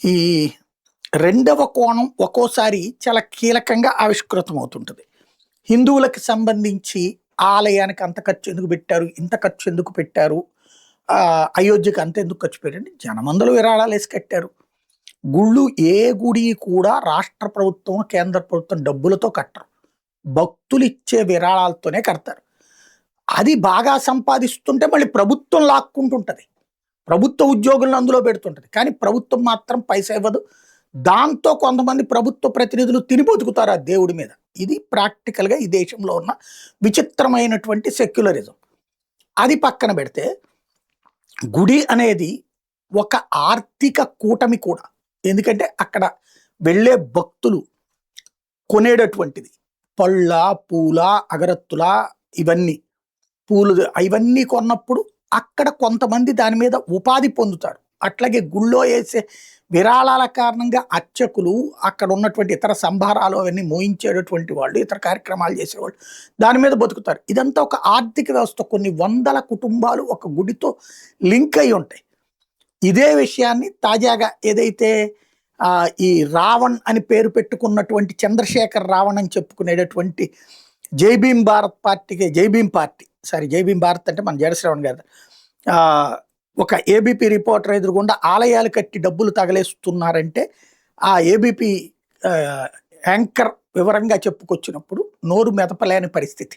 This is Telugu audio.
ఈ రెండవ కోణం ఒక్కోసారి చాలా కీలకంగా ఆవిష్కృతం అవుతుంటది. హిందువులకి సంబంధించి ఆలయానికి అంత ఖర్చు ఎందుకు పెట్టారు? ఇంత ఖర్చు ఎందుకు పెట్టారు? అయోధ్యకి అంతెందుకు ఖర్చు పెట్టండి? జనమందరూ విరాళాలేసి కట్టారు. గుళ్ళు ఏ గుడి కూడా రాష్ట్ర ప్రభుత్వం, కేంద్ర ప్రభుత్వం డబ్బులతో కట్టరు. భక్తులిచ్చే విరాళాలతోనే కడతారు. అది బాగా సంపాదిస్తుంటే మళ్ళీ ప్రభుత్వం లాక్కుంటుంటది. ప్రభుత్వ ఉద్యోగులను అందులో పెడుతుంటది. కానీ ప్రభుత్వం మాత్రం పైసా ఇవ్వదు. దాంతో కొంతమంది ప్రభుత్వ ప్రతినిధులు తిని బతుకుతారు ఆ దేవుడి మీద. ఇది ప్రాక్టికల్‌గా ఈ దేశంలో ఉన్న విచిత్రమైనటువంటి సెక్యులరిజం. అది పక్కన పెడితే గుడి అనేది ఒక ఆర్థిక కూటమి కూడా. ఎందుకంటే అక్కడ వెళ్ళే భక్తులు కొనేటటువంటిది పళ్ళ, పూల, అగరత్తుల ఇవన్నీ. పూలు ఇవన్నీ కొన్నప్పుడు అక్కడ కొంతమంది దాని మీద ఉపాధి పొందుతారు. అట్లాగే గుళ్ళో ఏసే విరాళాల కారణంగా అర్చకులు, అక్కడ ఉన్నటువంటి ఇతర సంభారాలు అవన్నీ మోయించేటటువంటి వాళ్ళు, ఇతర కార్యక్రమాలు చేసేవాళ్ళు దాని మీద బతుకుతారు. ఇదంతా ఒక ఆర్థిక వ్యవస్థ. కొన్ని వందల కుటుంబాలు ఒక గుడితో లింక్ అయి ఉంటాయి. ఇదే విషయాన్ని తాజాగా ఏదైతే ఈ రావణ్ అని పేరు పెట్టుకున్నటువంటి చంద్రశేఖర్ రావణ్ అని చెప్పుకునేటటువంటి జై భీమ్ భారత్ పార్టీకి జై భీమ్ పార్టీ జై భీమ్ భారత్ అంటే మన జడశ్రవణ్ గారు ఒక ఏబీపీ రిపోర్టర్ ఎదురుగుండా ఆలయాలు కట్టి డబ్బులు తగలేస్తున్నారంటే ఆ ఏబీపీ యాంకర్ వివరంగా చెప్పుకొచ్చినప్పుడు నోరు మెదపలేని పరిస్థితి.